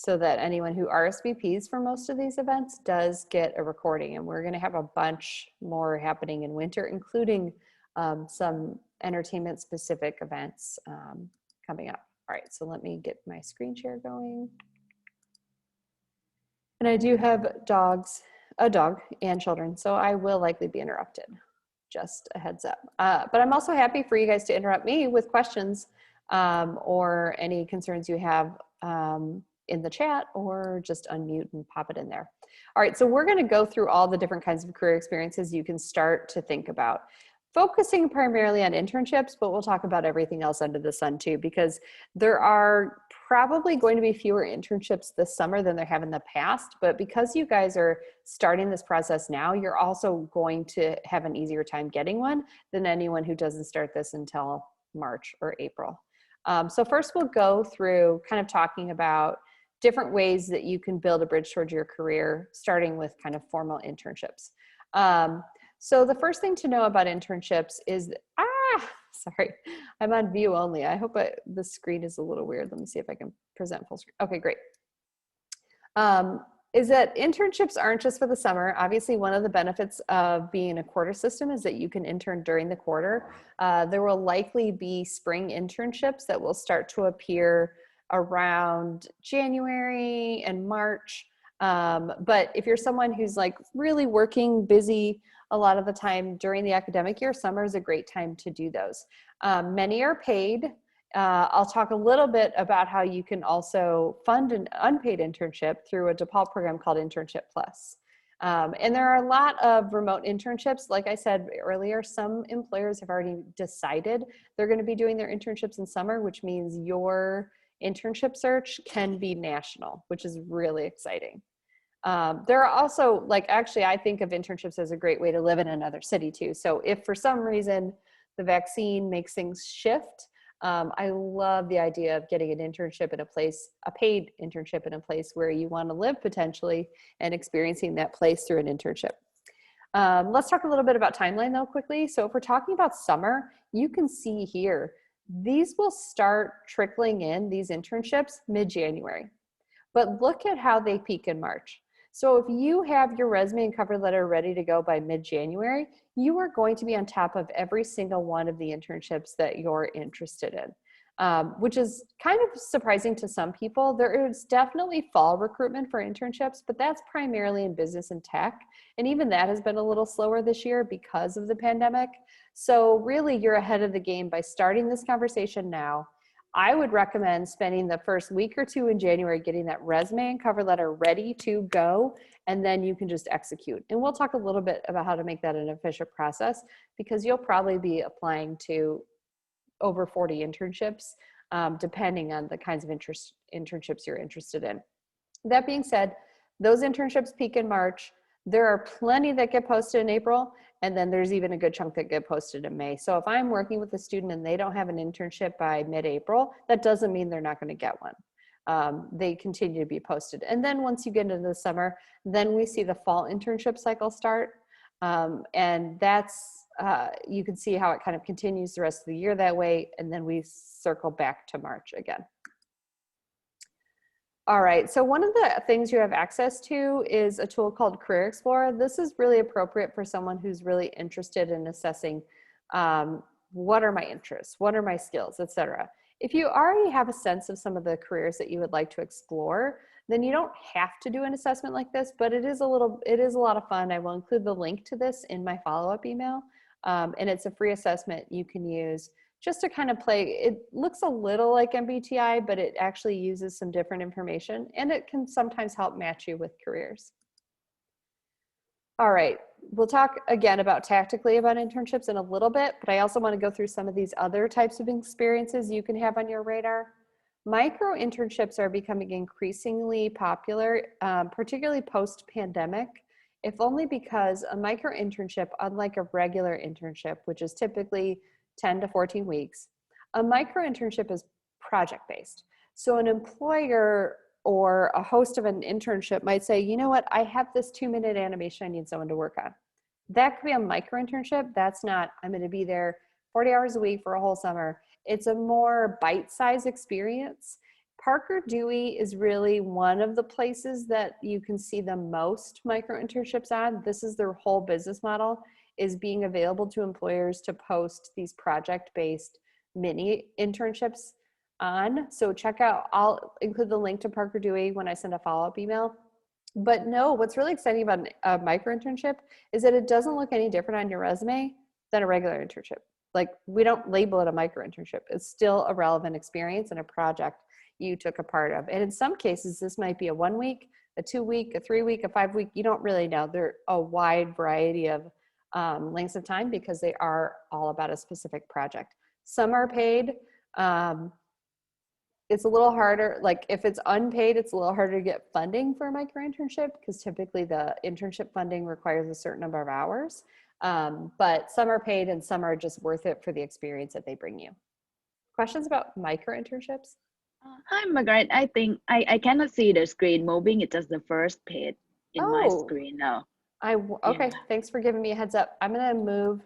so that anyone who RSVPs for most of these events does get a recording. And we're going to have a bunch more happening in winter, including some entertainment specific events coming up. All right, so let me get my screen share going. And I do have a dog and children, so I will likely be interrupted, just a heads up. But I'm also happy for you guys to interrupt me with questions or any concerns you have in the chat, or just unmute and pop it in there. All right, so we're gonna go through all the different kinds of career experiences you can start to think about. Focusing primarily on internships, but we'll talk about everything else under the sun too, because there are probably going to be fewer internships this summer than there have in the past, but because you guys are starting this process now, you're also going to have an easier time getting one than anyone who doesn't start this until March or April. So first we'll go through kind of talking about different ways that you can build a bridge towards your career, starting with kind of formal internships. So the first thing to know about internships is, sorry, I'm on view only. I hope the screen is a little weird. Let me see if I can present full screen. Okay, great. Is that internships aren't just for the summer. Obviously, one of the benefits of being a quarter system is that you can intern during the quarter. There will likely be spring internships that will start to appear around January and March. But if you're someone who's like really working busy a lot of the time during the academic year, summer is a great time to do those. Many are paid. I'll talk a little bit about how you can also fund an unpaid internship through a DePaul program called Internship Plus. And there are a lot of remote internships. Like I said earlier, some employers have already decided they're going to be doing their internships in summer, which means your internship search can be national, which is really exciting. There are also, like, actually, I think of internships as a great way to live in another city too. So if for some reason the vaccine makes things shift, I love the idea of getting an internship in a place, a paid internship in a place where you want to live potentially, and experiencing that place through an internship. Let's talk a little bit about timeline though quickly. So if we're talking about summer, you can see here, these will start trickling in, these internships, mid-January. But look at how they peak in March. So if you have your resume and cover letter ready to go by mid-January, you are going to be on top of every single one of the internships that you're interested in, which is kind of surprising to some people. There is definitely fall recruitment for internships, but that's primarily in business and tech. And even that has been a little slower this year because of the pandemic. So really you're ahead of the game by starting this conversation now. I would recommend spending the first week or two in January getting that resume and cover letter ready to go, and then you can just execute. And we'll talk a little bit about how to make that an efficient process, because you'll probably be applying to over 40 internships, depending on the kinds of internships you're interested in. That being said, those internships peak in March. There are plenty that get posted in April, and then there's even a good chunk that get posted in May. So if I'm working with a student and they don't have an internship by mid-April, that doesn't mean they're not going to get one. They continue to be posted. And then once you get into the summer, then we see the fall internship cycle start. And that's, you can see how it kind of continues the rest of the year that way. And then we circle back to March again. All right, so one of the things you have access to is a tool called Career Explorer. This is really appropriate for someone who's really interested in assessing what are my interests, what are my skills, etc. If you already have a sense of some of the careers that you would like to explore, then you don't have to do an assessment like this, but it is a lot of fun. I will include the link to this in my follow-up email, and it's a free assessment you can use just to kind of play. It looks a little like MBTI, but it actually uses some different information, and it can sometimes help match you with careers. All right, we'll talk again about tactically about internships in a little bit, but I also want to go through some of these other types of experiences you can have on your radar. Micro internships are becoming increasingly popular, particularly post-pandemic, if only because a micro internship, unlike a regular internship, which is typically 10 to 14 weeks, a micro internship is project-based. So an employer or a host of an internship might say, you know what, I have this 2-minute animation I need someone to work on. That could be a micro internship. That's not, I'm going to be there 40 hours a week for a whole summer. It's a more bite-sized experience, Parker Dewey is really one of the places that you can see the most micro internships on. This is their whole business model, is being available to employers to post these project-based mini internships on. So check out, I'll include the link to Parker Dewey when I send a follow-up email. But no, what's really exciting about a micro internship is that it doesn't look any different on your resume than a regular internship. Like, we don't label it a micro internship. It's still a relevant experience and a project you took a part of. And in some cases, this might be a 1 week, a 2 week, a 3 week, a 5 week. You don't really know. They're a wide variety of lengths of time because they are all about a specific project. Some are paid. It's a little harder. Like, if it's unpaid, it's a little harder to get funding for a micro internship because typically the internship funding requires a certain number of hours. But some are paid and some are just worth it for the experience that they bring you. Questions about micro internships? Hi, Margaret. I think I cannot see the screen moving. It's just the first page in my screen now. Okay, Yeah. thanks for giving me a heads up. I'm gonna move.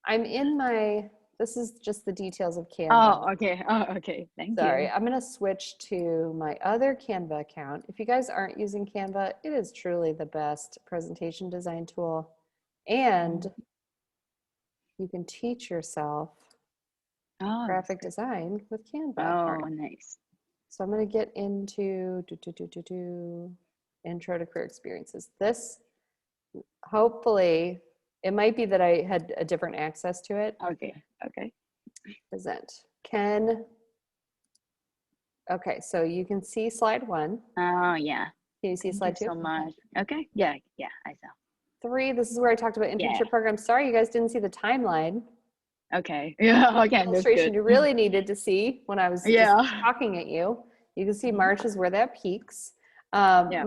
I'm in my, this is just the details of Canva. Oh, okay. Oh, okay. Thank Sorry, you. I'm gonna switch to my other Canva account. If you guys aren't using Canva, it is truly the best presentation design tool. And you can teach yourself Oh, graphic design with Canva. All oh, right. nice. So I'm going to get into intro to career experiences. This, hopefully, it might be that I had a different access to it. Okay. Okay. Present. Okay, so you can see slide 1. Oh, yeah. Can you see Thank slide you 2? so much. Okay. Yeah. Yeah. I saw. 3, this is where I talked about Yeah. internship programs. Sorry, you guys didn't see the timeline. Okay. Yeah. Okay. Illustration Understood. you really needed to see when I was just Yeah. talking at you. You can see March is where that peaks. Yeah.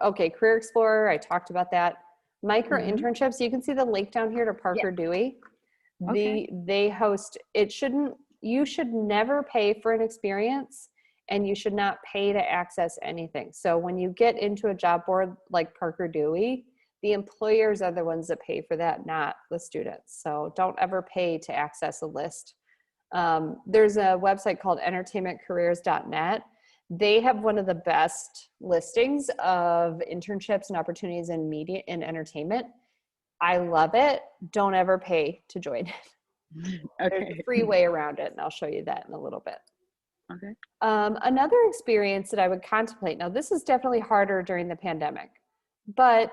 Okay, Career Explorer, I talked about that. Micro Mm-hmm. internships, you can see the link down here to Parker Yeah. Dewey. Okay. They host, you should never pay for an experience and you should not pay to access anything. So when you get into a job board like Parker Dewey, the employers are the ones that pay for that, not the students. So don't ever pay to access a list. There's a website called entertainmentcareers.net. They have one of the best listings of internships and opportunities in media and entertainment. I love it. Don't ever pay to join it. There's Okay. a free way around it, and I'll show you that in a little bit. Okay. Another experience that I would contemplate, now this is definitely harder during the pandemic, but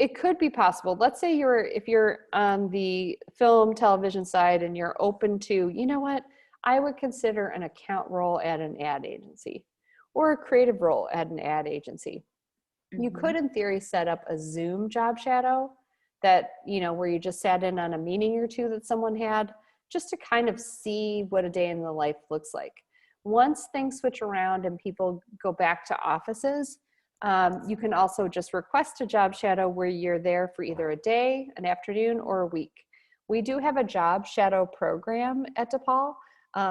it could be possible. Let's say if you're on the film, television side and you're open to, you know what, I would consider an account role at an ad agency or a creative role at an ad agency. You could, in theory, set up a Zoom job shadow that, where you just sat in on a meeting or two that someone had, just to kind of see what a day in the life looks like. Once things switch around and people go back to offices, you can also just request a job shadow where you're there for either a day, an afternoon, or a week. We do have a job shadow program at DePaul.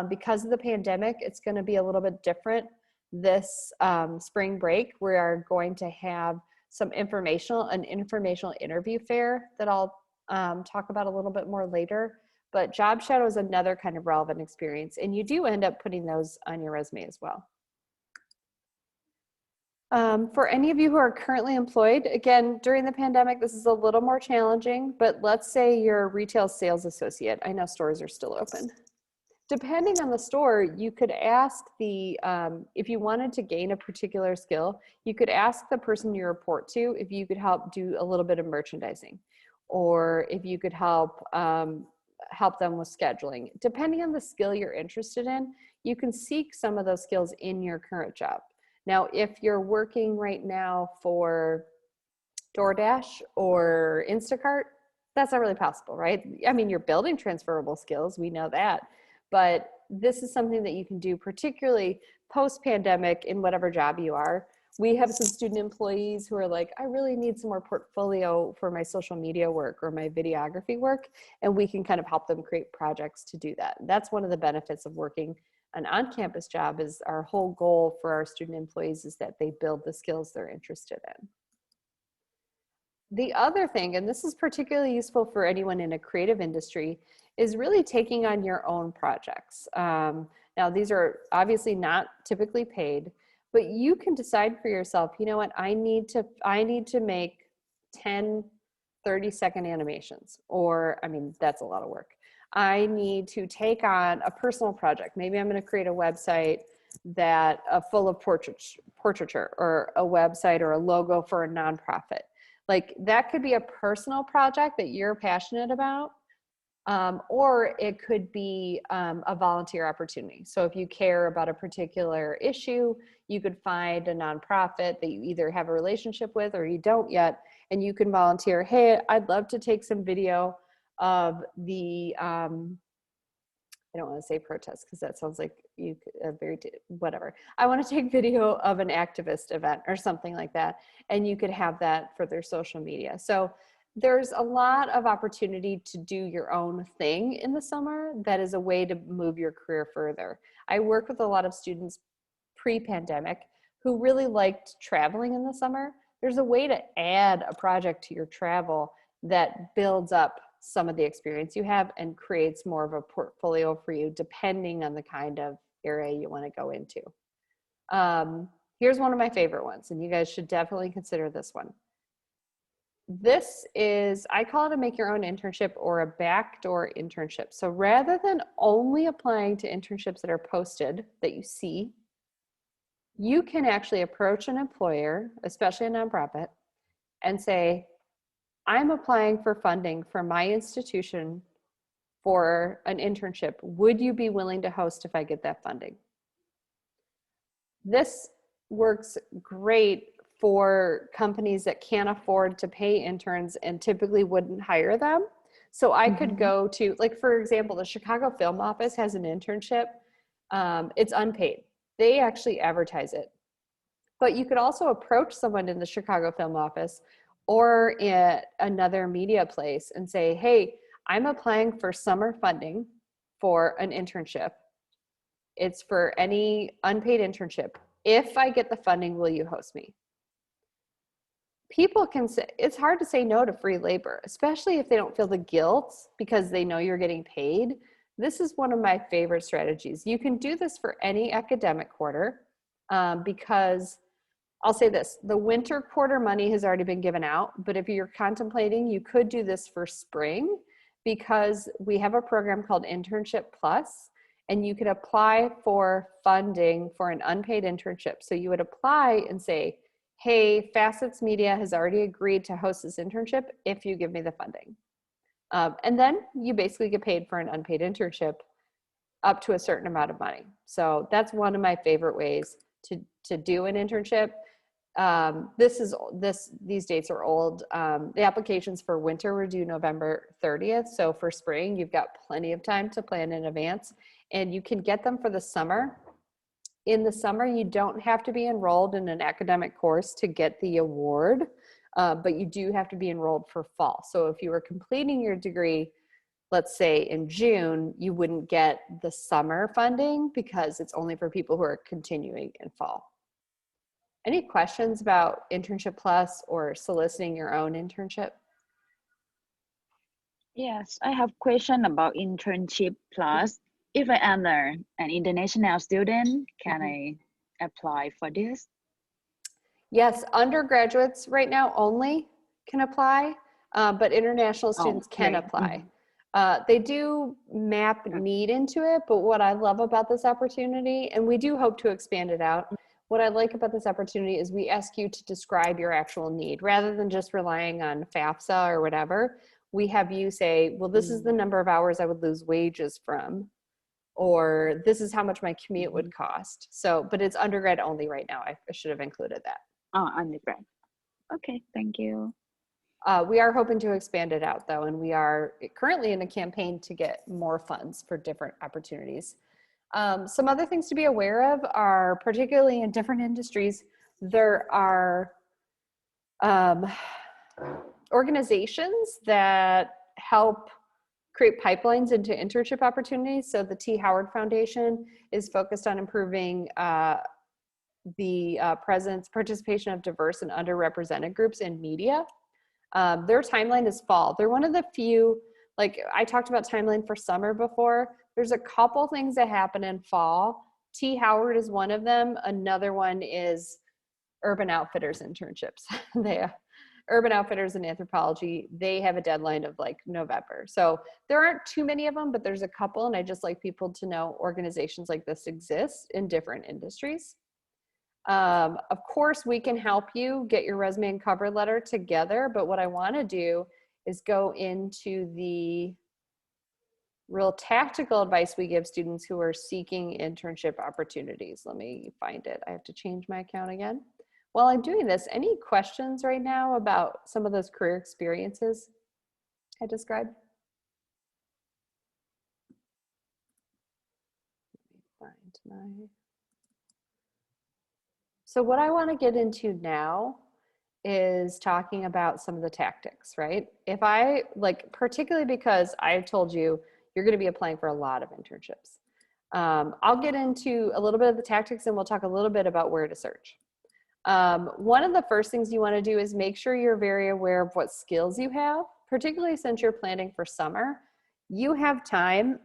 Because of the pandemic, it's going to be a little bit different this spring break. We are going to have an informational interview fair that I'll talk about a little bit more later. But job shadow is another kind of relevant experience, and you do end up putting those on your resume as well. For any of you who are currently employed, again, during the pandemic, this is a little more challenging, but let's say you're a retail sales associate. I know stores are still open. Depending on the store, you could ask if you wanted to gain a particular skill, you could ask the person you report to if you could help do a little bit of merchandising, or if you could help them with scheduling. Depending on the skill you're interested in, you can seek some of those skills in your current job. Now, if you're working right now for DoorDash or Instacart, that's not really possible, right? I mean, you're building transferable skills, we know that, but this is something that you can do, particularly post-pandemic in whatever job you are. We have some student employees who are like, I really need some more portfolio for my social media work or my videography work, and we can kind of help them create projects to do that. That's one of the benefits of working an on-campus job. Is our whole goal for our student employees is that they build the skills they're interested in. The other thing, and this is particularly useful for anyone in a creative industry, is really taking on your own projects. Now, Now, these are obviously not typically paid, but you can decide for yourself, you know what, I need to make 10 30-second animations, or, I mean, that's a lot of work. I need to take on a personal project. Maybe I'm going to create a website that full of portraiture, or a website or a logo for a nonprofit. Like, that could be a personal project that you're passionate about, or it could be a volunteer opportunity. So if you care about a particular issue, you could find a nonprofit that you either have a relationship with or you don't yet, and you can volunteer. Hey, I'd love to take some video of the, I don't want to say protest because that sounds like you whatever. I want to take video of an activist event or something like that, and you could have that for their social media. So there's a lot of opportunity to do your own thing in the summer. That is a way to move your career further. I work with a lot of students pre-pandemic who really liked traveling in the summer. There's a way to add a project to your travel that builds up some of the experience you have and creates more of a portfolio for you, depending on the kind of area you want to go into. Here's one of my favorite ones, and you guys should definitely consider this one. This is, I call it a make your own internship, or a backdoor internship. So rather than only applying to internships that are posted that you see, you can actually approach an employer, especially a nonprofit, and say, I'm applying for funding for my institution for an internship. Would you be willing to host if I get that funding? This works great for companies that can't afford to pay interns and typically wouldn't hire them. So I could go to, like, for example, the Chicago Film Office has an internship. It's unpaid. They actually advertise it. But you could also approach someone in the Chicago Film Office or at another media place and say, hey, I'm applying for summer funding for an internship. It's for any unpaid internship. If I get the funding, will you host me? People can say, it's hard to say no to free labor, especially if they don't feel the guilt because they know you're getting paid. This is one of my favorite strategies. You can do this for any academic quarter because I'll say this, the winter quarter money has already been given out, but if you're contemplating, you could do this for spring, because we have a program called Internship Plus, and you could apply for funding for an unpaid internship. So you would apply and say, hey, Facets Media has already agreed to host this internship if you give me the funding. And then you basically get paid for an unpaid internship up to a certain amount of money. So that's one of my favorite ways to do an internship. These dates are old. The applications for winter were due November 30th. So for spring, you've got plenty of time to plan in advance, and you can get them for the summer. In the summer, you don't have to be enrolled in an academic course to get the award, but you do have to be enrolled for fall. So if you were completing your degree, let's say in June, you wouldn't get the summer funding because it's only for people who are continuing in fall. Any questions about Internship Plus or soliciting your own internship? Yes, I have question about Internship Plus. If I am an international student, can I apply for this? Yes, undergraduates right now only can apply, but international students can apply. They do map need into it, but what I love about this opportunity, and we do hope to expand it out, what I like about this opportunity is we ask you to describe your actual need rather than just relying on FAFSA or whatever. We have you say, well, this is the number of hours I would lose wages from, or this is how much my commute would cost. So, but it's undergrad only right now. I should have included that. Oh, undergrad. Okay, thank you. We are hoping to expand it out though, and we are currently in a campaign to get more funds for different opportunities. Some other things to be aware of are, particularly in different industries, there are organizations that help create pipelines into internship opportunities. So the T. Howard Foundation is focused on improving the participation of diverse and underrepresented groups in media. Their timeline is fall. They're one of the few, like I talked about timeline for summer before. There's a couple things that happen in fall. T. Howard is one of them. Another one is Urban Outfitters internships. Urban Outfitters in anthropology, they have a deadline of like November. So there aren't too many of them, but there's a couple. And I just like people to know organizations like this exist in different industries. Of course, we can help you get your resume and cover letter together. But what I want to do is go into the real tactical advice we give students who are seeking internship opportunities. Let me find it. I have to change my account again. While I'm doing this, any questions right now about some of those career experiences I described? Let me find my... So what I want to get into now is talking about some of the tactics, right? If I, like, particularly because I've told you, you're going to be applying for a lot of internships. I'll get into a little bit of the tactics and we'll talk a little bit about where to search. One of the first things you want to do is make sure you're very aware of what skills you have, particularly since you're planning for summer. You have time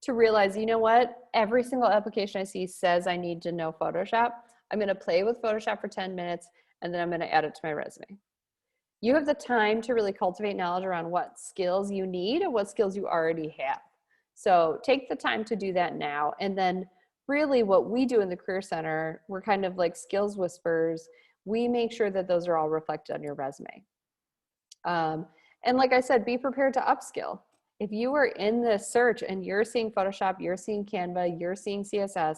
to realize, you know what, every single application I see says I need to know Photoshop. I'm going to play with Photoshop for 10 minutes and then I'm going to add it to my resume. You have the time to really cultivate knowledge around what skills you need and what skills you already have. So take the time to do that now. And then really what we do in the Career Center, we're kind of like skills whisperers. We make sure that those are all reflected on your resume. And like I said, be prepared to upskill. If you are in this search and you're seeing Photoshop, you're seeing Canva, you're seeing CSS,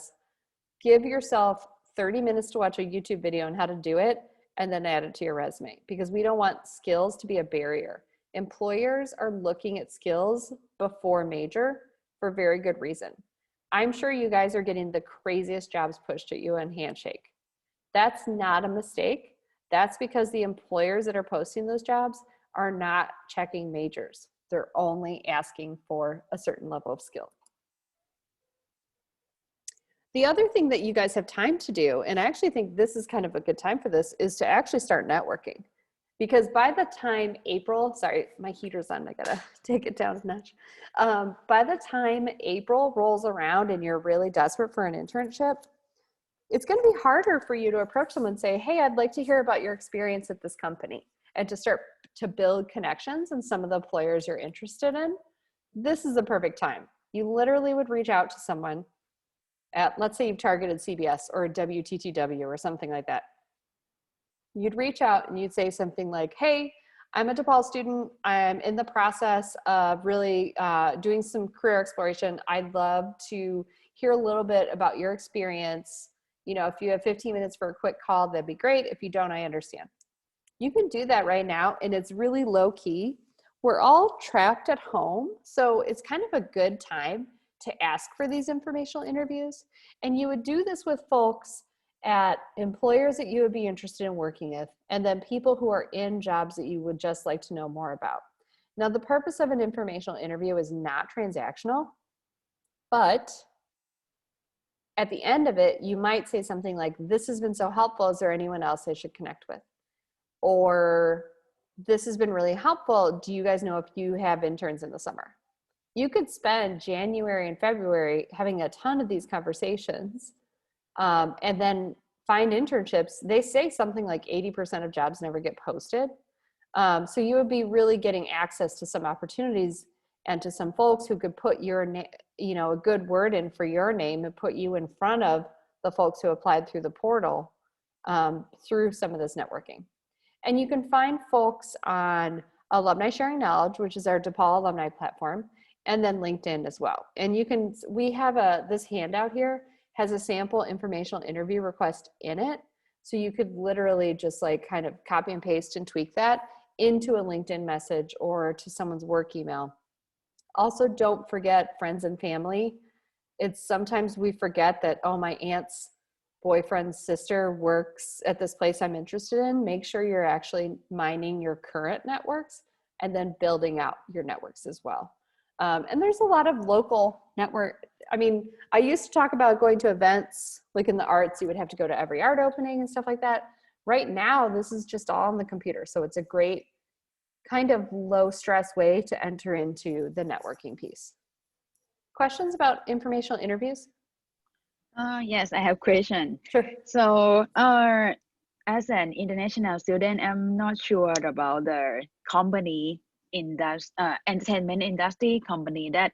give yourself 30 minutes to watch a YouTube video on how to do it and then add it to your resume, because we don't want skills to be a barrier. Employers are looking at skills before major for very good reason. I'm sure you guys are getting the craziest jobs pushed at you on Handshake. That's not a mistake. That's because the employers that are posting those jobs are not checking majors. They're only asking for a certain level of skill. The other thing that you guys have time to do, and I actually think this is kind of a good time for this, is to actually start networking. Because by the time April, sorry, my heater's on, I gotta take it down a notch. By the time April rolls around and you're really desperate for an internship, it's gonna be harder for you to approach someone and say, hey, I'd like to hear about your experience at this company, and to start to build connections in some of the employers you're interested in. This is the perfect time. You literally would reach out to someone at, let's say you've targeted CBS or WTTW or something like that. You'd reach out and you'd say something like, hey, I'm a DePaul student. I'm in the process of really doing some career exploration. I'd love to hear a little bit about your experience. You know, if you have 15 minutes for a quick call, that'd be great. If you don't, I understand. You can do that right now, and it's really low key. We're all trapped at home, so it's kind of a good time to ask for these informational interviews. And you would do this with folks at employers that you would be interested in working with, and then people who are in jobs that you would just like to know more about. Now, the purpose of an informational interview is not transactional, but at the end of it, you might say something like, this has been so helpful. Is there anyone else I should connect with? Or this has been really helpful. Do you guys know if you have interns in the summer? You could spend January and February having a ton of these conversations and then find internships. They say something like 80% of jobs never get posted. So you would be really getting access to some opportunities and to some folks who could put your a good word in for your name and put you in front of the folks who applied through the portal through some of this networking. And you can find folks on Alumni Sharing Knowledge, which is our DePaul alumni platform, and then LinkedIn as well. And we have this handout here has a sample informational interview request in it. So you could literally just like kind of copy and paste and tweak that into a LinkedIn message or to someone's work email. Also, don't forget friends and family. It's sometimes we forget that, oh, my aunt's boyfriend's sister works at this place I'm interested in. Make sure you're actually mining your current networks and then building out your networks as well. And there's a lot of local network. I mean, I used to talk about going to events, like in the arts, you would have to go to every art opening and stuff like that. Right now, this is just all on the computer. So it's a great kind of low stress way to enter into the networking piece. Questions about informational interviews? Yes, I have question. Sure. So, as an international student, I'm not sure about the company in that entertainment industry company that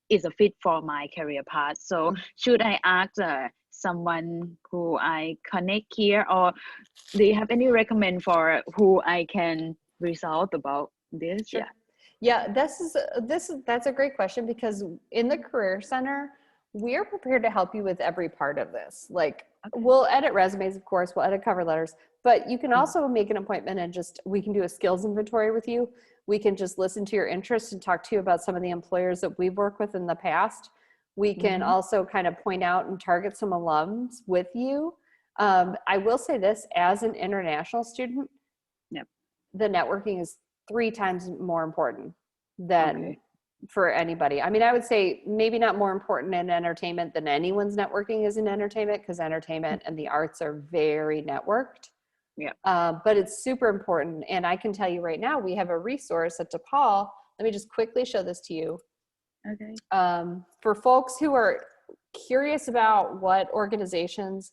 is a fit for my career path. So, should I ask someone who I connect here, or do you have any recommend for who I can result about this? Sure. Yeah. Yeah, that's a great question, because in the Career Center, we're prepared to help you with every part of this. Like, Okay. we'll edit resumes, of course, we'll edit cover letters, but you can also make an appointment and we can do a skills inventory with you. We can just listen to your interests and talk to you about some of the employers that we've worked with in the past. We can also kind of point out and target some alums with you. I will say this, as an international student, Yep. the networking is 3 times more important than Okay. for anybody. I mean, I would say maybe not more important in entertainment than anyone's networking is in entertainment, because entertainment and the arts are very networked. Yeah. But it's super important. And I can tell you right now, we have a resource at DePaul. Let me just quickly show this to you. Okay. For folks who are curious about what organizations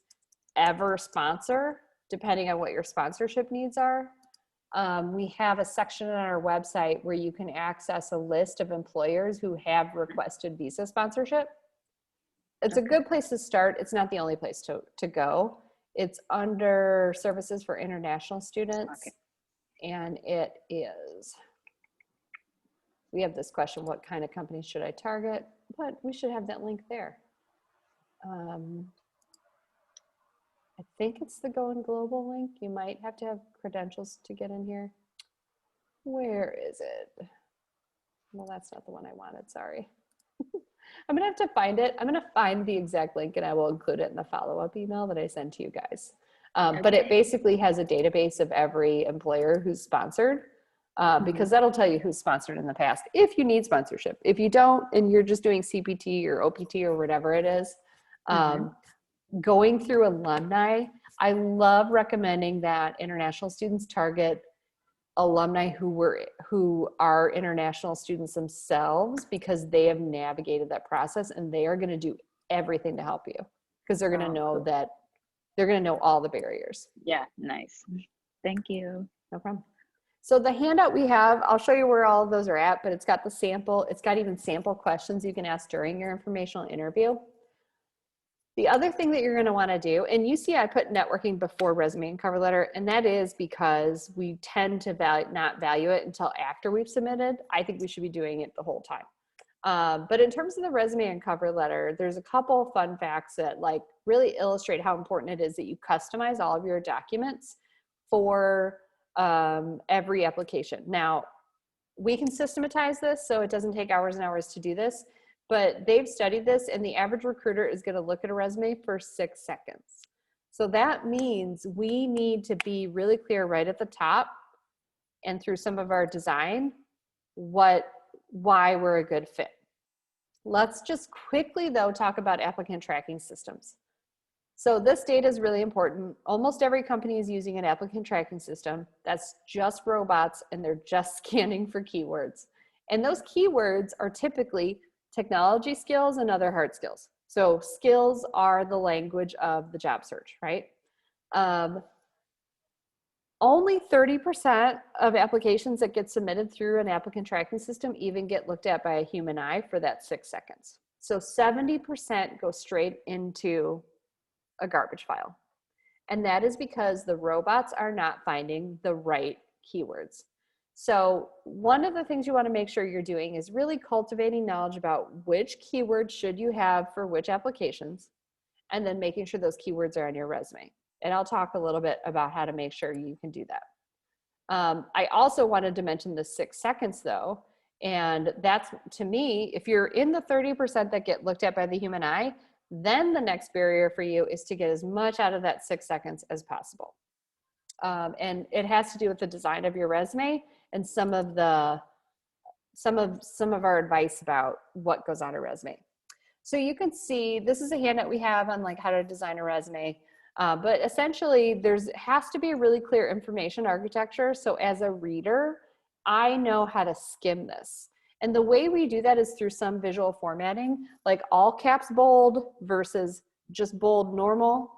ever sponsor, depending on what your sponsorship needs are, we have a section on our website where you can access a list of employers who have requested visa sponsorship. It's a good place to start. It's not the only place to go. It's under services for international students. And it is, we have this question, what kind of companies should I target? But we should have that link there. I think it's the Going Global link. You might have to have credentials to get in here. Where is it? Well, that's not the one I wanted, sorry. I'm gonna have to find it. I'm gonna find the exact link and I will include it in the follow-up email that I send to you guys. But it basically has a database of every employer who's sponsored, because that'll tell you who's sponsored in the past, if you need sponsorship. If you don't, and you're just doing CPT or OPT or whatever it is, going through alumni, I love recommending that international students target alumni who are international students themselves, because they have navigated that process and they are going to do everything to help you, because they're going to know that they're going to know all the barriers. Yeah, nice. Thank you. No problem. So the handout we have, I'll show you where all of those are at, but it's got the sample, it's got even sample questions you can ask during your informational interview. The other thing that you're going to want to do, and you see I put networking before resume and cover letter, and that is because we tend to not value it until after we've submitted. I think we should be doing it the whole time. But in terms of the resume and cover letter, there's a couple fun facts that like really illustrate how important it is that you customize all of your documents for every application. Now, we can systematize this so it doesn't take hours and hours to do this, but they've studied this and the average recruiter is going to look at a resume for 6 seconds. So that means we need to be really clear right at the top and through some of our design why we're a good fit. Let's just quickly though talk about applicant tracking systems. So this data is really important. Almost every company is using an applicant tracking system that's just robots and they're just scanning for keywords. And those keywords are typically technology skills and other hard skills. So skills are the language of the job search, right? Only 30% of applications that get submitted through an applicant tracking system even get looked at by a human eye for that 6 seconds. So 70% go straight into a garbage file. And that is because the robots are not finding the right keywords. So one of the things you want to make sure you're doing is really cultivating knowledge about which keywords should you have for which applications, and then making sure those keywords are on your resume. And I'll talk a little bit about how to make sure you can do that. I also wanted to mention the 6 seconds though, and that's, to me, if you're in the 30% that get looked at by the human eye, then the next barrier for you is to get as much out of that 6 seconds as possible. And it has to do with the design of your resume and some of our advice about what goes on a resume. So you can see, this is a handout we have on like how to design a resume. But essentially has to be a really clear information architecture. So as a reader, I know how to skim this. And the way we do that is through some visual formatting, like all caps bold versus just bold normal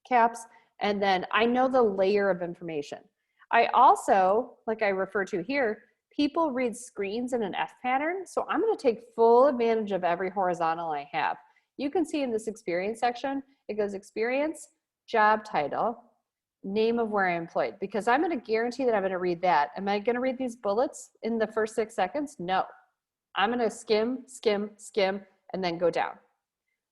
caps. And then I know the layer of information. I also, like I refer to here, people read screens in an F pattern. So I'm going to take full advantage of every horizontal I have. You can see in this experience section, it goes experience, job title, name of where I employed, because I'm going to guarantee that I'm going to read that. Am I going to read these bullets in the first 6 seconds? No. I'm going to skim, skim, skim, and then go down.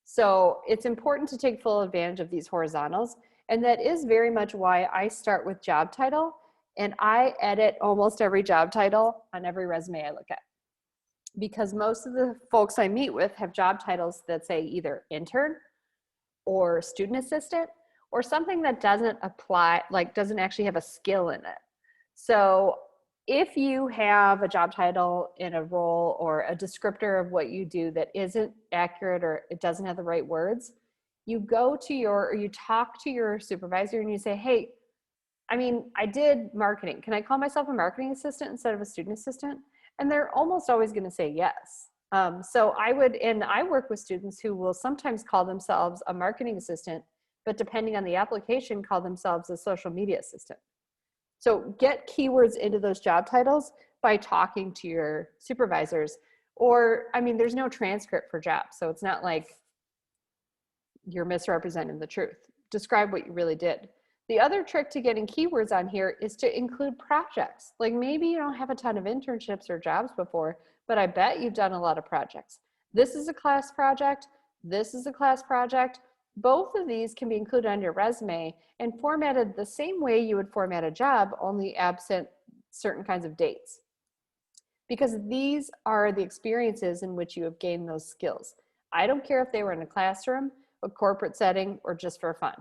So it's important to take full advantage of these horizontals. And that is very much why I start with job title, and I edit almost every job title on every resume I look at. Because most of the folks I meet with have job titles that say either intern or student assistant or something that doesn't apply, like doesn't actually have a skill in it. So if you have a job title in a role or a descriptor of what you do that isn't accurate or it doesn't have the right words, you go to your, or you talk to your supervisor and you say, hey, I mean, I did marketing. Can I call myself a marketing assistant instead of a student assistant? And they're almost always going to say yes. So I would, and I work with students who will sometimes call themselves a marketing assistant, but depending on the application, call themselves a social media assistant. So get keywords into those job titles by talking to your supervisors. Or, I mean, there's no transcript for jobs, so it's not like you're misrepresenting the truth. Describe what you really did. The other trick to getting keywords on here is to include projects. Like maybe you don't have a ton of internships or jobs before, but I bet you've done a lot of projects. This is a class project. This is a class project. Both of these can be included on your resume and formatted the same way you would format a job, only absent certain kinds of dates. Because these are the experiences in which you have gained those skills. I don't care if they were in a classroom, a corporate setting, or just for fun.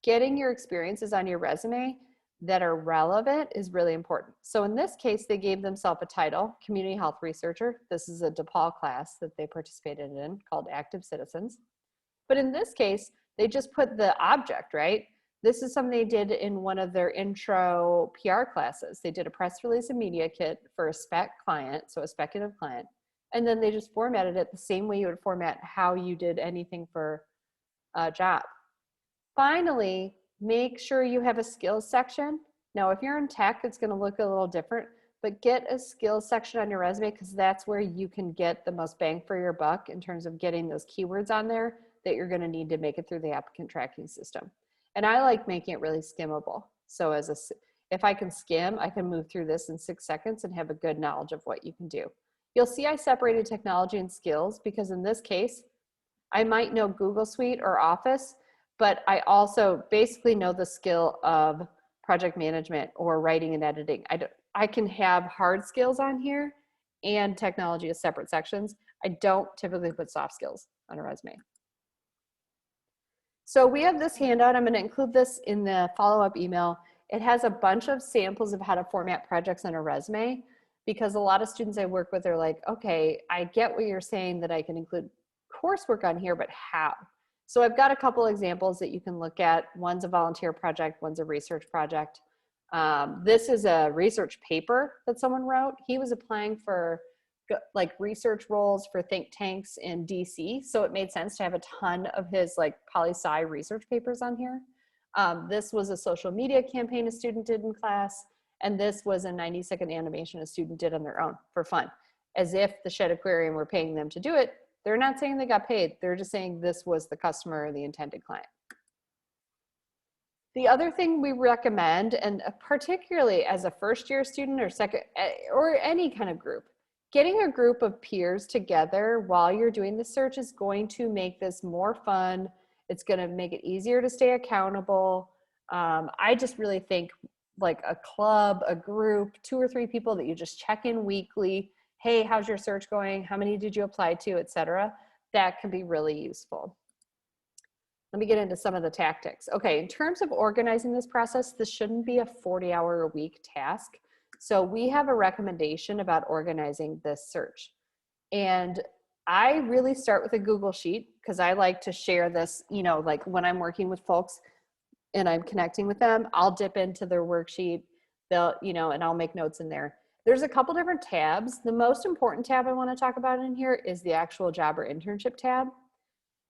Getting your experiences on your resume that are relevant is really important. So in this case, they gave themselves a title, Community Health Researcher. This is a DePaul class that they participated in called Active Citizens. But in this case, they just put the object, right? This is something they did in one of their intro PR classes. They did a press release and media kit for a spec client, so a speculative client. And then they just formatted it the same way you would format how you did anything for a job. Finally, make sure you have a skills section. Now, if you're in tech, it's going to look a little different, but get a skills section on your resume because that's where you can get the most bang for your buck in terms of getting those keywords on there that you're going to need to make it through the applicant tracking system. And I like making it really skimmable. So if I can skim, I can move through this in 6 seconds and have a good knowledge of what you can do. You'll see I separated technology and skills because in this case, I might know Google Suite or Office, but I also basically know the skill of project management or writing and editing. I can have hard skills on here and technology as separate sections. I don't typically put soft skills on a resume. So we have this handout. I'm going to include this in the follow-up email. It has a bunch of samples of how to format projects on a resume because a lot of students I work with are like, okay, I get what you're saying that I can include coursework on here, but how? So I've got a couple examples that you can look at. One's a volunteer project, one's a research project. This is a research paper that someone wrote. He was applying for like research roles for think tanks in DC. So it made sense to have a ton of his like poli-sci research papers on here. This was a social media campaign a student did in class. And this was a 90-second animation a student did on their own for fun. As if the Shed Aquarium were paying them to do it. They're not saying they got paid. They're just saying this was the customer or the intended client. The other thing we recommend, and particularly as a first-year student or second, or any kind of group, getting a group of peers together while you're doing the search is going to make this more fun. It's going to make it easier to stay accountable. I just really think like a club, a group, 2 or 3 people that you just check in weekly. Hey, how's your search going? How many did you apply to, et cetera? That can be really useful. Let me get into some of the tactics. Okay, in terms of organizing this process, this shouldn't be a 40-hour-a-week task. So we have a recommendation about organizing this search. And I really start with a Google Sheet because I like to share this, you know, like when I'm working with folks and I'm connecting with them, I'll dip into their worksheet, they'll, you know, and I'll make notes in there. There's a couple different tabs. The most important tab I want to talk about in here is the actual job or internship tab.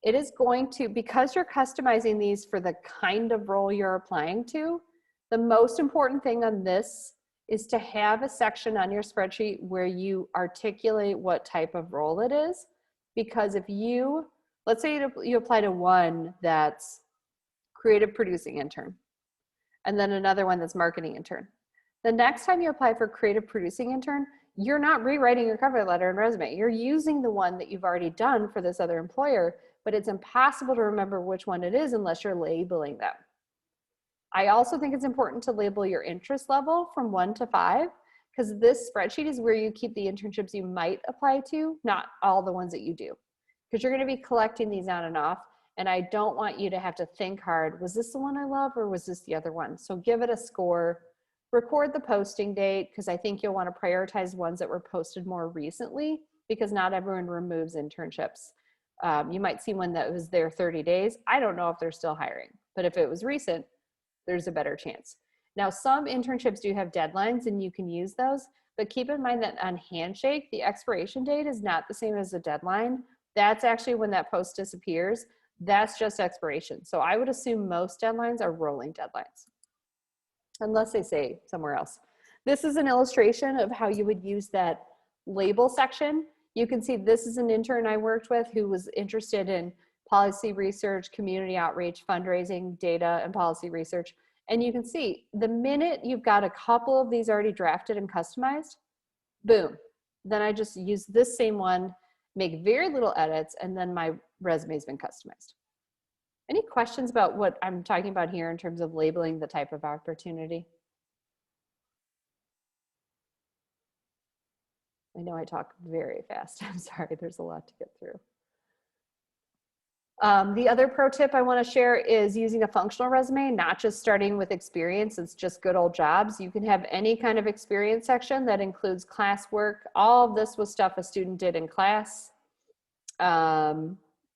It is going to, because you're customizing these for the kind of role you're applying to, the most important thing on this is to have a section on your spreadsheet where you articulate what type of role it is. Because if you, let's say you apply to one that's creative producing intern, and then another one that's marketing intern. The next time you apply for creative producing intern, you're not rewriting your cover letter and resume. You're using the one that you've already done for this other employer, but it's impossible to remember which one it is unless you're labeling them. I also think it's important to label your interest level from 1 to 5, because this spreadsheet is where you keep the internships you might apply to, not all the ones that you do. Because you're going to be collecting these on and off, and I don't want you to have to think hard, was this the one I love or was this the other one? So give it a score. Record the posting date, because I think you'll want to prioritize ones that were posted more recently, because not everyone removes internships. You might see one that was there 30 days. I don't know if they're still hiring, but if it was recent, there's a better chance. Now, some internships do have deadlines and you can use those, but keep in mind that on Handshake, the expiration date is not the same as the deadline. That's actually when that post disappears. That's just expiration. So I would assume most deadlines are rolling deadlines, unless they say somewhere else. This is an illustration of how you would use that label section. You can see this is an intern I worked with who was interested in policy research, community outreach, fundraising, data, and policy research. And you can see the minute you've got a couple of these already drafted and customized, boom. Then I just use this same one, make very little edits, and then my resume's been customized. Any questions about what I'm talking about here in terms of labeling the type of opportunity? I know I talk very fast. I'm sorry, there's a lot to get through. The other pro tip I want to share is using a functional resume, not just starting with experience. It's just good old jobs. You can have any kind of experience section that includes classwork. All of this was stuff a student did in class.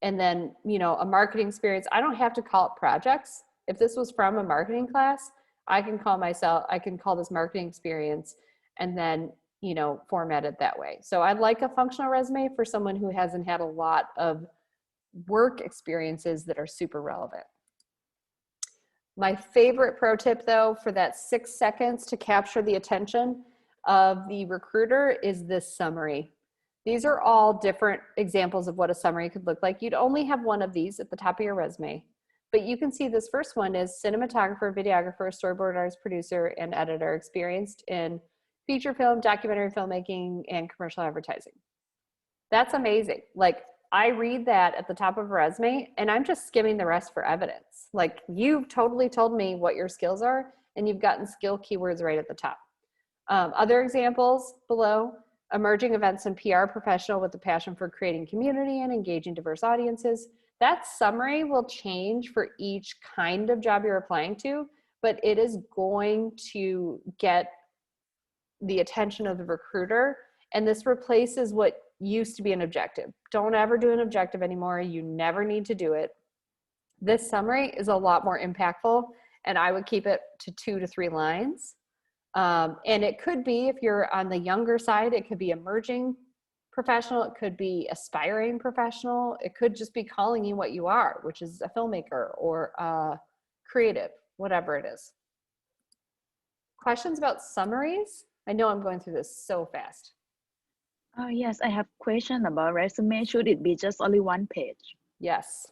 And then, you know, a marketing experience. I don't have to call it projects. If this was from a marketing class, I can call this marketing experience and then, you know, format it that way. So I like a functional resume for someone who hasn't had a lot of work experiences that are super relevant. My favorite pro tip though, for that 6 seconds to capture the attention of the recruiter is this summary. These are all different examples of what a summary could look like. You'd only have one of these at the top of your resume, but you can see this first one is cinematographer, videographer, storyboard artist, producer, and editor, experienced in feature film, documentary filmmaking, and commercial advertising. That's amazing. Like, I read that at the top of a resume and I'm just skimming the rest for evidence. Like, you've totally told me what your skills are and you've gotten skill keywords right at the top. Other examples below: emerging events and PR professional with a passion for creating community and engaging diverse audiences. That summary will change for each kind of job you're applying to, but it is going to get the attention of the recruiter. And this replaces what used to be an objective. Don't ever do an objective anymore. You never need to do it. This summary is a lot more impactful, and I would keep it to 2 to 3 lines. And it could be, if you're on the younger side, it could be emerging professional, it could be aspiring professional, it could just be calling you what you are, which is a filmmaker or creative, whatever it is. Questions about summaries? I know I'm going through this so fast. Yes, I have a question about resume. Should it be just only 1 page? Yes.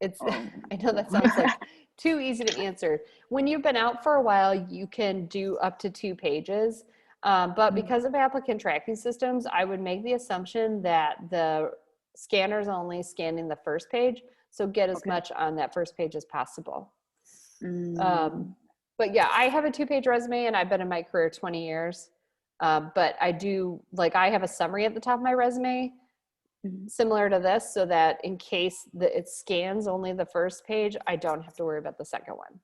It's, I know that sounds like too easy to answer. When you've been out for a while, you can do up to 2 pages. But because of applicant tracking systems, I would make the assumption that the scanner's only scanning the first page. So get as much on that first page as possible. But yeah, I have a 2-page resume and I've been in my career 20 years. But I do, like, I have a summary at the top of my resume, similar to this, so that in case it scans only the first page, I don't have to worry about the second one.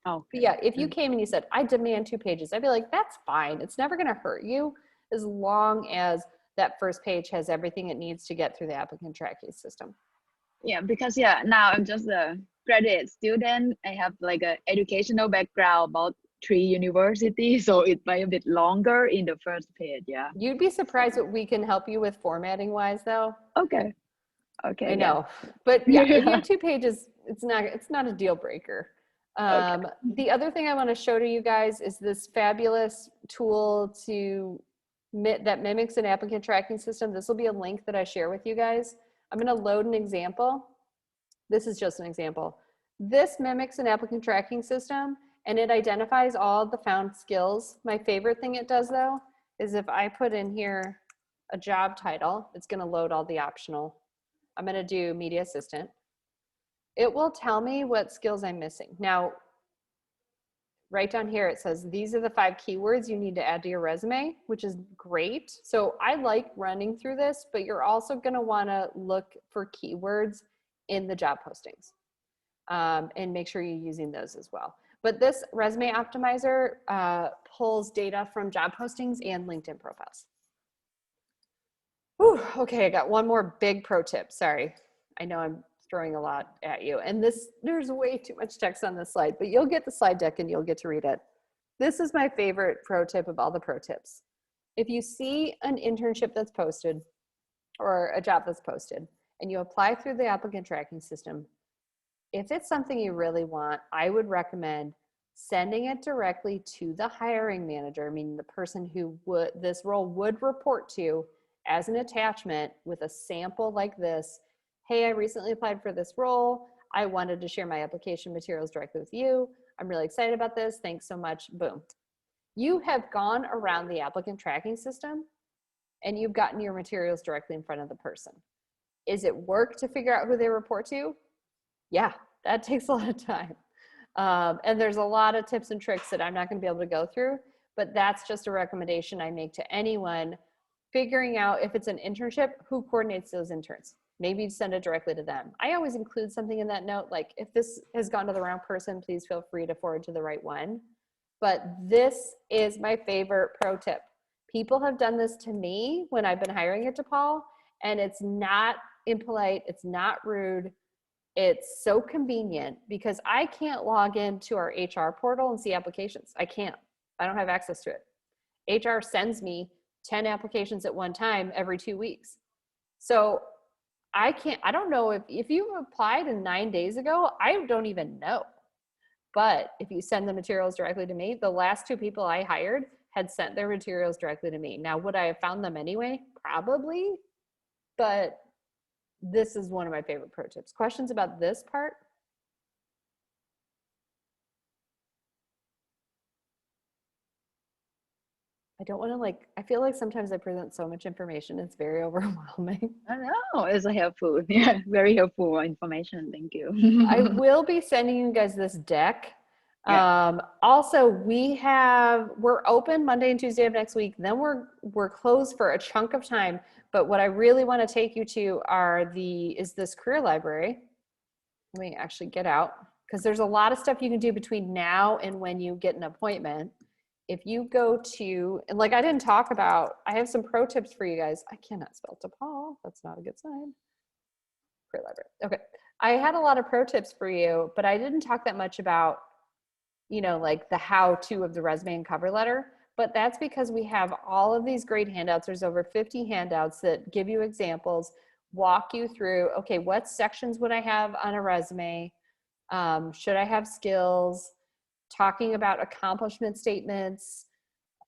Oh, yeah. If you came and you said, I demand 2 pages, I'd be like, that's fine. It's never going to hurt you as long as that first page has everything it needs to get through the applicant tracking system. Yeah, because now I'm just a graduate student. I have like an educational background about three universities, so it might a bit longer in the first page. Yeah. You'd be surprised what we can help you with formatting wise though. Okay. Okay. I Yeah. know, but yeah, if you have 2 pages, it's not a deal breaker. Okay. The other thing I want to show to you guys is this fabulous tool that mimics an applicant tracking system. This will be a link that I share with you guys. I'm going to load an example. This is just an example. This mimics an applicant tracking system and it identifies all the found skills. My favorite thing it does though is if I put in here a job title, it's going to load all the optional. I'm going to do media assistant. It will tell me what skills I'm missing. Now, right down here, it says, these are the 5 keywords you need to add to your resume, which is great. So I like running through this, but you're also going to want to look for keywords in the job postings and make sure you're using those as well. But this resume optimizer pulls data from job postings and LinkedIn profiles. Whew, okay, I got one more big pro tip. Sorry, I know I'm throwing a lot at you. And there's way too much text on this slide, but you'll get the slide deck and you'll get to read it. This is my favorite pro tip of all the pro tips. If you see an internship that's posted or a job that's posted and you apply through the applicant tracking system, if it's something you really want, I would recommend sending it directly to the hiring manager, meaning the person who this role would report to, as an attachment with a sample like this. Hey, I recently applied for this role. I wanted to share my application materials directly with you. I'm really excited about this. Thanks so much. Boom. You have gone around the applicant tracking system and you've gotten your materials directly in front of the person. Is it work to figure out who they report to? Yeah, that takes a lot of time. And there's a lot of tips and tricks that I'm not going to be able to go through, but that's just a recommendation I make to anyone figuring out if it's an internship, who coordinates those interns. Maybe send it directly to them. I always include something in that note, like if this has gone to the wrong person, please feel free to forward to the right one. But this is my favorite pro tip. People have done this to me when I've been hiring at DePaul, and it's not impolite, it's not rude. It's so convenient because I can't log into our HR portal and see applications. I can't. I don't have access to it. HR sends me 10 applications at one time every 2 weeks. So I don't know if you applied 9 days ago, I don't even know. But if you send the materials directly to me, the last 2 people I hired had sent their materials directly to me. Now, would I have found them anyway? Probably, but this is one of my favorite pro tips. Questions about this part? I don't want to I feel like sometimes I present so much information, it's very overwhelming. I know, it's helpful. Yeah, very helpful information. Thank you. I will be sending you guys this deck. Yeah. Also, we're open Monday and Tuesday of next week. Then we're closed for a chunk of time. But what I really want to take you to is this career library. Let me actually get out, because there's a lot of stuff you can do between now and when you get an appointment. If you go to, and I didn't talk about, I have some pro tips for you guys. I cannot spell DePaul. That's not a good sign. Career library. Okay. I had a lot of pro tips for you, but I didn't talk that much about, the how-to of the resume and cover letter. But that's because we have all of these great handouts. There's over 50 handouts that give you examples, walk you through, okay, what sections would I have on a resume? Should I have skills? Talking about accomplishment statements,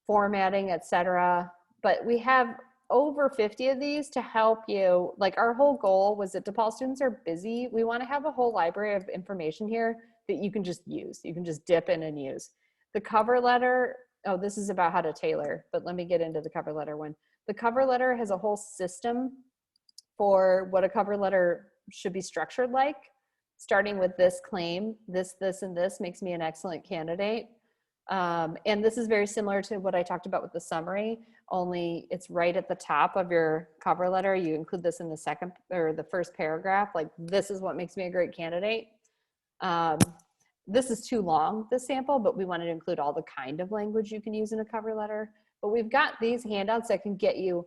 formatting, etc. But we have over 50 of these to help you. Our whole goal was that DePaul students are busy. We want to have a whole library of information here that you can just use. You can just dip in and use. The cover letter, oh, this is about how to tailor, but let me get into the cover letter one. The cover letter has a whole system for what a cover letter should be structured like, starting with this claim, this, and this makes me an excellent candidate. And this is very similar to what I talked about with the summary, only it's right at the top of your cover letter. You include this in the second or the first paragraph, this is what makes me a great candidate. This is too long, this sample, but we wanted to include all the kind of language you can use in a cover letter. But we've got these handouts that can get you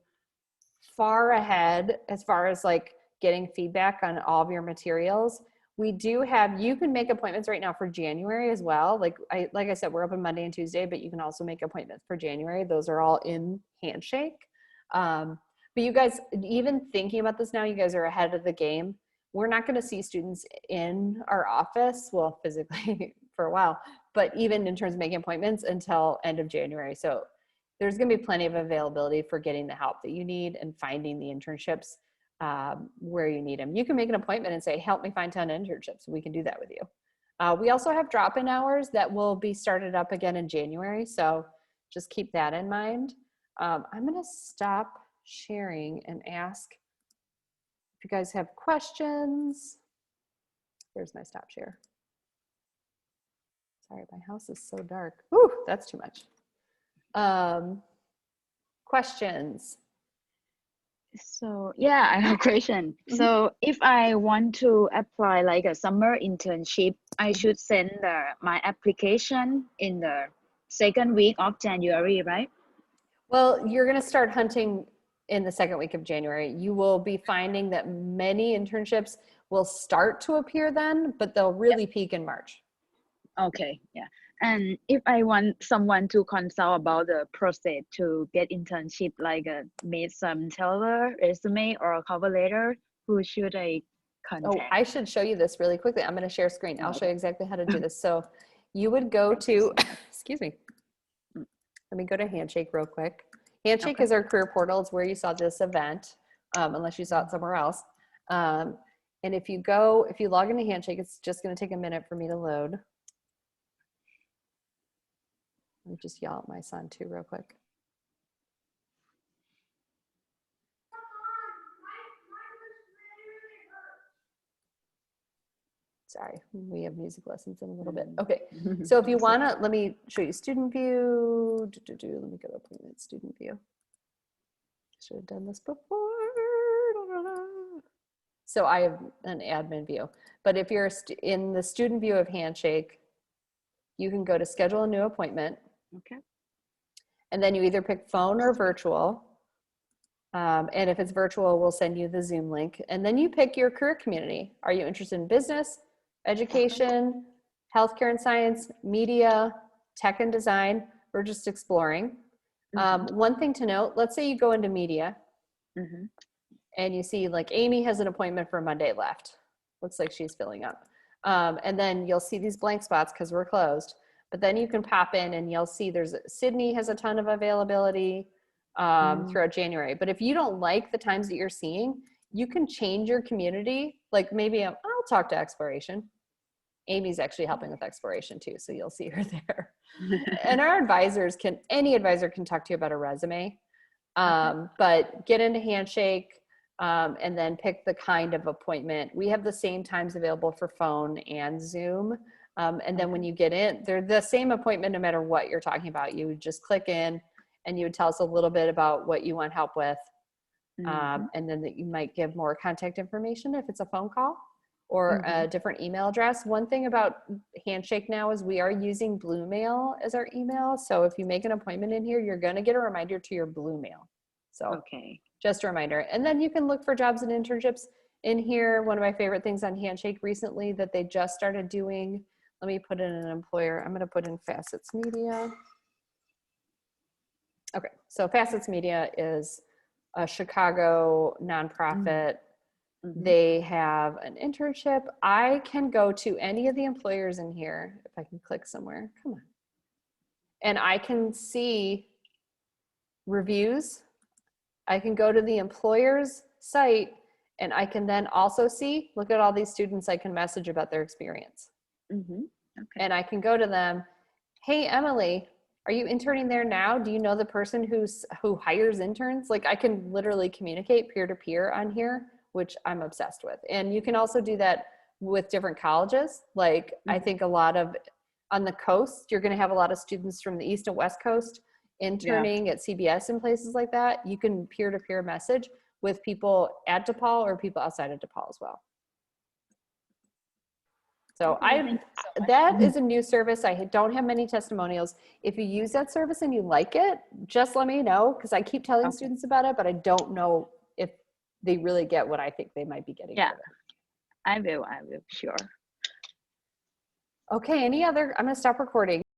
far ahead as far as getting feedback on all of your materials. We do have, you can make appointments right now for January as well. Like I said, we're open Monday and Tuesday, but you can also make appointments for January. Those are all in Handshake. But you guys, even thinking about this now, you guys are ahead of the game. We're not going to see students in our office, well, physically for a while, but even in terms of making appointments until end of January. So there's going to be plenty of availability for getting the help that you need and finding the internships where you need them. You can make an appointment and say, help me find 10 internships. We can do that with you. We also have drop-in hours that will be started up again in January. So just keep that in mind. I'm going to stop sharing and ask if you guys have questions. There's my stop share. Sorry, my house is so dark. Ooh, that's too much. Questions? So yeah, I have a question. So if I want to apply like a summer internship, I should send my application in the second week of January, right? Well, you're going to start hunting in the second week of January. You will be finding that many internships will start to appear then, but they'll really peak in March. Okay, yeah. And if I want someone to consult about the process to get internship, like make some Taylor resume or a cover letter, who should I contact? Oh, I should show you this really quickly. I'm going to share screen. I'll show you exactly how to do this. So you would go to, excuse me, let me go to Handshake real quick. Handshake is our career portal. It's where you saw this event, unless you saw it somewhere else. And if you log into Handshake, it's just going to take a minute for me to load. Let me just yell at my son too real quick. Sorry, we have music lessons in a little bit. Okay, so if you want to, let me show you student view. Let me go to appointment student view. Should have done this before. So I have an admin view, but if you're in the student view of Handshake, you can go to schedule a new appointment. Okay. And then you either pick phone or virtual. And if it's virtual, we'll send you the Zoom link. And then you pick your career community. Are you interested in business, education, healthcare and science, media, tech and design? We're just exploring. One thing to note, let's say you go into media and you see like Amy has an appointment for Monday left. Looks like she's filling up. And then you'll see these blank spots because we're closed. But then you can pop in and you'll see Sydney has a ton of availability throughout January. But if you don't like the times that you're seeing, you can change your community. Like maybe I'll talk to exploration. Amy's actually helping with exploration too, so you'll see her there. And our any advisor can talk to you about a resume. But get into Handshake and then pick the kind of appointment. We have the same times available for phone and Zoom. And then when you get in, they're the same appointment no matter what you're talking about. You would just click in and you would tell us a little bit about what you want help with. And then that you might give more contact information if it's a phone call or a different email address. One thing about Handshake now is we are using Blue Mail as our email. So if you make an appointment in here, you're going to get a reminder to your Blue Mail. So just a reminder. And then you can look for jobs and internships in here. One of my favorite things on Handshake recently that they just started doing, let me put in an employer. I'm going to put in Facets Media. Okay, so Facets Media is a Chicago nonprofit. They have an internship. I can go to any of the employers in here, if I can click somewhere, come on. And I can see reviews. I can go to the employer's site and I can then also see, look at all these students I can message about their experience. And I can go to them, hey, Emily, are you interning there now? Do you know the person who hires interns? Like I can literally communicate peer-to-peer on here, which I'm obsessed with. And you can also do that with different colleges. Like I think a lot of, on the coast, you're gonna have a lot of students from the East and West Coast interning at CBS and places like that. You can peer-to-peer message with people at DePaul or people outside of DePaul as well. So that is a new service. I don't have many testimonials. If you use that service and you like it, just let me know, because I keep telling students about it, but I don't know if they really get what I think they might be getting. I will, sure. Okay, I'm gonna stop recording.